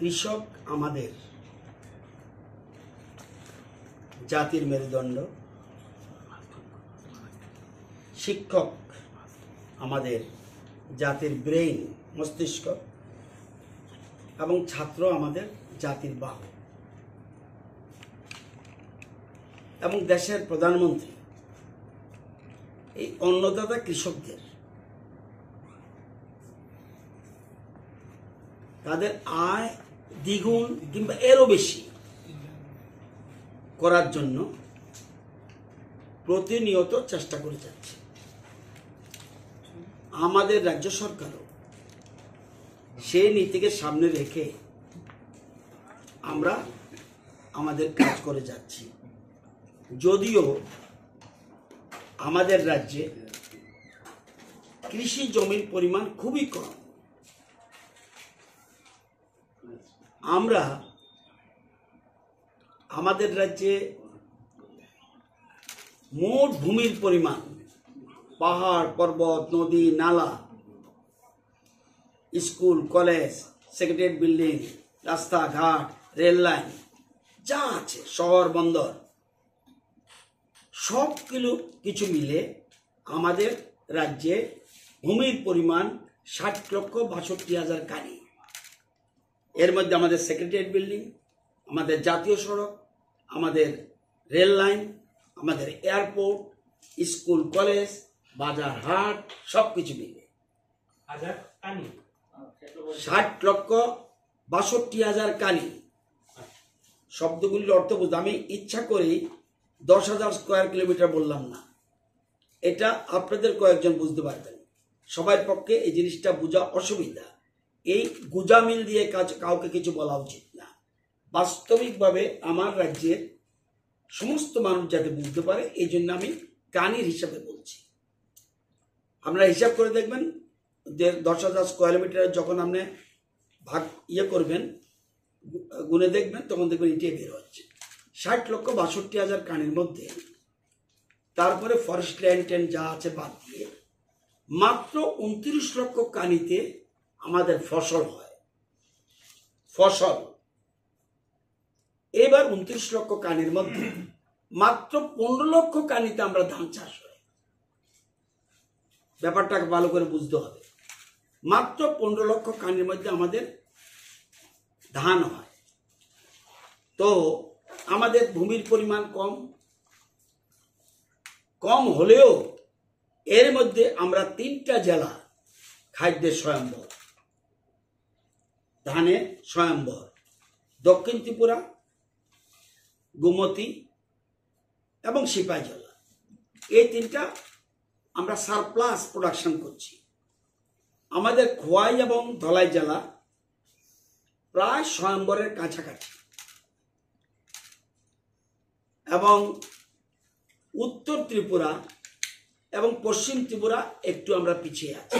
কৃষক আমাদের জাতির মেরুদণ্ড, শিক্ষক আমাদের জাতির ব্রেইন মস্তিষ্ক এবং ছাত্র আমাদের জাতির বাহু এবং দেশের প্রধানমন্ত্রী এই অন্নদাতা কৃষকদের তাদের আয় দ্বিগুণ কিংবা এরও বেশি করার জন্য প্রতিনিয়ত চেষ্টা করে যাচ্ছে। আমাদের রাজ্য সরকারও সেই নীতিকে সামনে রেখে আমরা আমাদের কাজ করে যাচ্ছি। যদিও আমাদের রাজ্যে কৃষি জমির পরিমাণ খুবই কম, আমরা আমাদের রাজ্যে মোট ভূমির পরিমাণ পাহাড় পর্বত নদী নালা স্কুল কলেজ সেক্রেটারিয়েট বিল্ডিং রাস্তাঘাট রেল লাইন যা আছে শহর বন্দর সব কিছু মিলে আমাদের রাজ্যে ভূমির পরিমাণ 60,62,000 কানি। এর মধ্যে আমাদের সেক্রেটারিয়েট বিল্ডিং, আমাদের জাতীয় সড়ক, আমাদের রেল লাইন, আমাদের এয়ারপোর্ট, স্কুল কলেজ বাজার হাট সব কিছু মিলে 60,62,000 কানি। শব্দগুলির অর্থ বুঝতে আমি ইচ্ছা করেই 10,000 স্কোয়ার কিলোমিটার বললাম না, এটা আপনাদের কয়েকজন বুঝতে পারবেন, সবার পক্ষে এই জিনিসটা বোঝা অসুবিধা। এই গুজামিল দিয়ে কাউকে কিছু বলা উচিত না। বাস্তবিকভাবে আমার রাজ্যের সমস্ত মানুষ যাতে বুঝতে পারে এই জন্য আমি কানির হিসাবে বলছি। আপনারা হিসাব করে দেখবেন যে 10,000 স্কোয়ার মিটার যখন আপনি ভাগ করবেন গুনে দেখবেন তখন দেখবেন এটাই বের হচ্ছে 60,62,000 কানির মধ্যে। তারপরে ফরেস্ট ল্যান্ড যা আছে বাদ দিয়ে মাত্র 29 লক্ষ কানিতে আমাদের ফসল হয়। ফসল এবার 29 লক্ষ কানির মধ্যে মাত্র 15 লক্ষ কানিতে আমরা ধান চাষ হয়। ব্যাপারটাকে ভালো করে বুঝতে হবে। মাত্র 15 লক্ষ কানির মধ্যে আমাদের ধান হয়। তো আমাদের ভূমির পরিমাণ কম হলেও এর মধ্যে আমরা 3টা জেলা খাদ্যের স্বয়ম্বর, ধানের স্বয়ম্বর, দক্ষিণ ত্রিপুরা, গোমতী এবং সিপাহী জেলা, এই 3টা আমরা সারপ্লাস প্রোডাকশন করছি। আমাদের খোয়াই এবং ধলাই জেলা প্রায় স্বয়ম্বরের কাছাকাছি এবং উত্তর ত্রিপুরা এবং পশ্চিম ত্রিপুরা একটু আমরা পিছিয়ে আছি।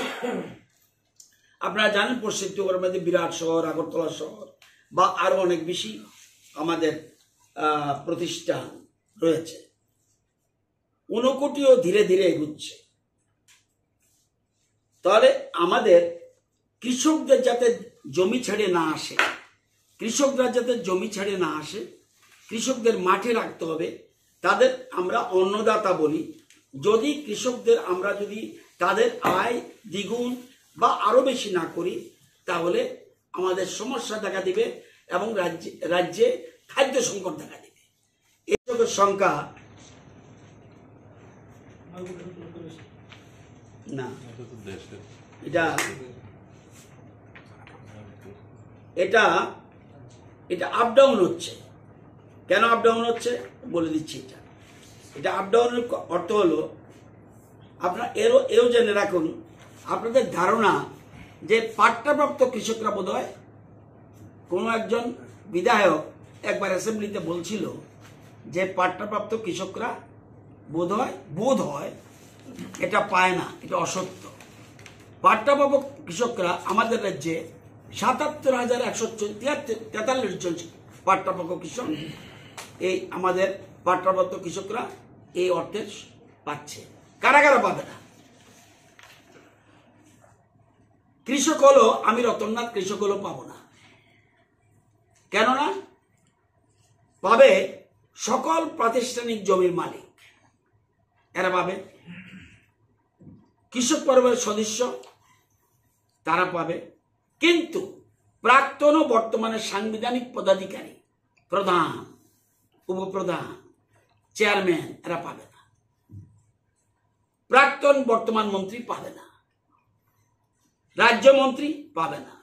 আপনারা জানেন পশ্চিম ত্রিপুরার মধ্যে বিরাট শহর আগরতলা শহর বা আরো অনেক বেশি আমাদের প্রতিষ্ঠান রয়েছে। ঊনকোটিও ধীরে ধীরে এগুচ্ছে। তাহলে আমাদের কৃষকদের যাতে জমি ছেড়ে না আসে, কৃষকদের মাঠে রাখতে হবে। তাদের আমরা অন্নদাতা বলি। যদি কৃষকদের আমরা যদি তাদের আয় দ্বিগুণ বা আরো বেশি না করি তাহলে আমাদের সমস্যা দেখা দিবে এবং রাজ্যে খাদ্য সংকট দেখা দিবে। এসবের সংখ্যা না, এটা আপ ডাউন হচ্ছে। কেন আপ ডাউন হচ্ছে বলে দিচ্ছি। এটা আপ ডাউনের অর্থ হলো আপনারা এও জেনে রাখুন, আপনাদের ধারণা যে পাট্টাপ্রাপ্ত কৃষকরা বোধহয় কোনো একজন বিধায়ক একবার অ্যাসেম্বলিতে বলছিল যে পাট্টাপ্রাপ্ত কৃষকরা বোধ হয় এটা পায় না। এটা অসত্য। পাট্টাপ্রাপ্ত কৃষকরা আমাদের রাজ্যে 77,143 জন পাট্টাপ্রাপ্ত কৃষক, এই আমাদের পাট্টাপ্রাপ্ত কৃষকরা এই অর্থের পাচ্ছে। কারা কারা পাবে না? কৃষক হলো আমি রতননাথ, কৃষক হলো পাবো না। কেননা পাবে সকল প্রাতিষ্ঠানিক জমির মালিক, এরা পাবে। কৃষক পরিবারের সদস্য তারা পাবে, কিন্তু প্রাক্তন ও বর্তমানে সাংবিধানিক পদাধিকারী, প্রধান, উপপ্রধান, চেয়ারম্যান এরা পাবে না। প্রাক্তন বর্তমান মন্ত্রী পাবে না, রাজ্যমন্ত্রী পাবে না,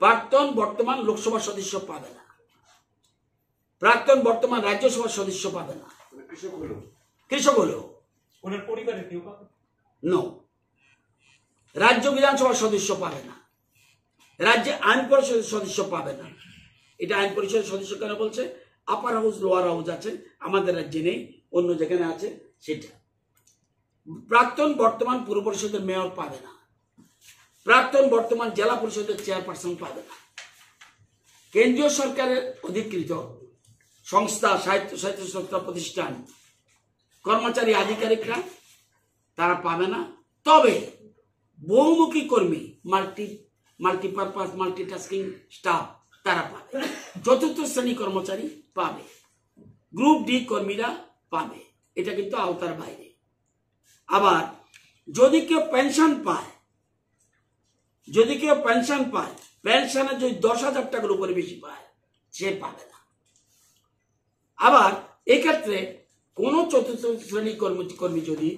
প্রাক্তন বর্তমান লোকসভা সদস্য পাবে না, প্রাক্তন বর্তমান রাজ্যসভার সদস্য পাবে না। কৃষক হলেও ওনার পরিবারের কেউ পাবে নো, রাজ্য বিধানসভার সদস্য পাবে না, রাজ্যে আইন পরিষদের সদস্য পাবে না। এটা আইন পরিষদের সদস্য কেন বলছে? আপার হাউস লোয়ার হাউস আছে, আমাদের রাজ্যে নেই, অন্য যেখানে আছে সেটা। প্রাক্তন বর্তমান পুর পরিষদের মেয়র পাবে না, প্রাক্তন বর্তমান জেলা পরিষদের চেয়ারপারসন পাবে না। কেন্দ্রীয় সরকারের অধিকৃত সংস্থা, সাহিত্য সংস্থা, প্রতিষ্ঠান, কর্মচারী, আধিকারিকরা তারা পাবে না। তবে বহুমুখী কর্মী, মাল্টিপারপাস, মাল্টিটাস্কিং স্টাফ তারা পাবে। চতুর্থ শ্রেণী কর্মচারী পাবে, গ্রুপ ডি কর্মীরা পাবে। এটা কিন্তু আওতার বাইরে। আবার যদি কেউ পেনশন পায়, পেনশনের যদি 10,000 টাকার উপরে বেশি পায়, সে পাবে না। আবার এক্ষেত্রে কোন চতুর্থ শ্রেণী কর্মী যদি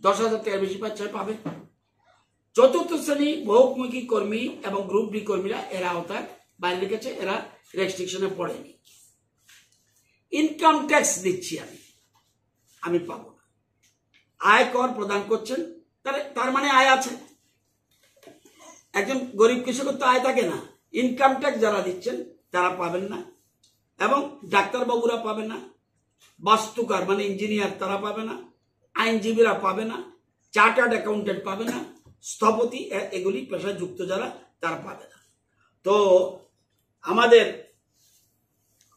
10,000 টাকার বেশি পায়, সে পাবে। চতুর্থ শ্রেণী বহুমুখী কর্মী এবং গ্রুপ ডি কর্মীরা এরা আওতায় বাইরে রেখেছে, এরা রেস্ট্রিকশনে পড়েনি। ইনকাম ট্যাক্স দিচ্ছি আমি পাবো না। আয় কর প্রদান করছেন, তার মানে আয় আছে। একজন গরিব কৃষকের তো আয় থাকে না। ইনকাম ট্যাক্স যারা দিচ্ছেন তারা পাবেন না, এবং ডাক্তারবাবুরা পাবে না, বাস্তুকার মানে ইঞ্জিনিয়ার তারা পাবে না, আইনজীবীরা পাবে না, চার্টার্ড অ্যাকাউন্টেন্ট পাবে না, স্থপতি, এগুলি পেশায় যুক্ত যারা তারা পাবে না। তো আমাদের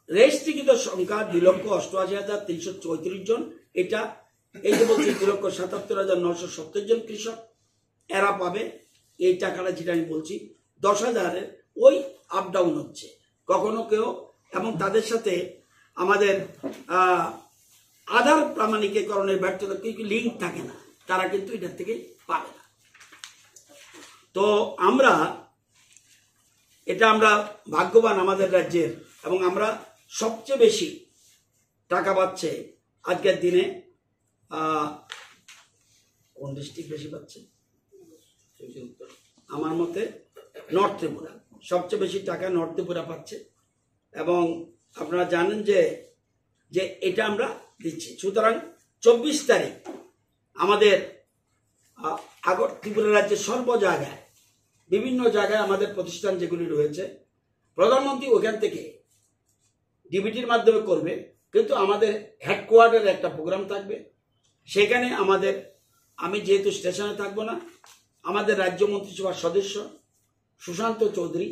রেজিস্ট্রিকৃত সংখ্যা 2,88,334 জন। এটা এই যে বলছি 2,77,970 জন কৃষক, এরা পাবে এই টাকাটা। যেটা আমি বলছি 10,000-এর ওই আপ ডাউন হচ্ছে কখনো কেউ, এবং তাদের সাথে আমাদের আধার প্রামাণিকরণের ব্যর্থতা লিঙ্ক থাকে না, তারা কিন্তু এটার থেকে পাবে না। তো আমরা ভাগ্যবান আমাদের রাজ্যের, এবং আমরা সবচেয়ে বেশি টাকা পাচ্ছে আজকের দিনে। কোন ডিস্ট্রিক্ট বেশি পাচ্ছে? আমার মতে নর্থ ত্রিপুরা সবচেয়ে বেশি টাকা নর্থ ত্রিপুরা পাচ্ছে, এবং আপনারা জানেন যে এটা আমরা দিচ্ছি। সুতরাং 24 তারিখ আমাদের ত্রিপুরা রাজ্যের সর্ব জায়গায়, বিভিন্ন জায়গায় আমাদের প্রতিষ্ঠান যেগুলি রয়েছে, প্রধানমন্ত্রী ওখান থেকে ডিবিটির মাধ্যমে করবে, কিন্তু আমাদের হেডকোয়ার্টারে একটা প্রোগ্রাম থাকবে। সেখানে আমি যেহেতু স্টেশনে থাকবো না, আমাদের রাজ্য মন্ত্রিসভার সদস্য সুশান্ত চৌধুরী,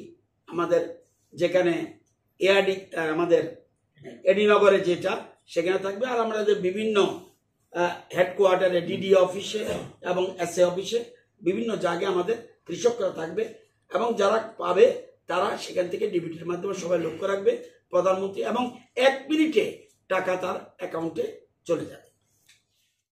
আমাদের যেখানে এআরডি, আমাদের এডিনগরে যেটা, সেখানে থাকবে। আর আমাদের বিভিন্ন হেডকোয়ার্টারে, ডিডি অফিসে এবং এসএ অফিসে, বিভিন্ন জায়গায় আমাদের কৃষকরা থাকবে, এবং যারা পাবে তারা সেখান থেকে ডিবিটির মাধ্যমে সবাই লক্ষ্য রাখবে প্রধানমন্ত্রী, এবং 1 মিনিটে টাকা তার অ্যাকাউন্টে চলে যাবে।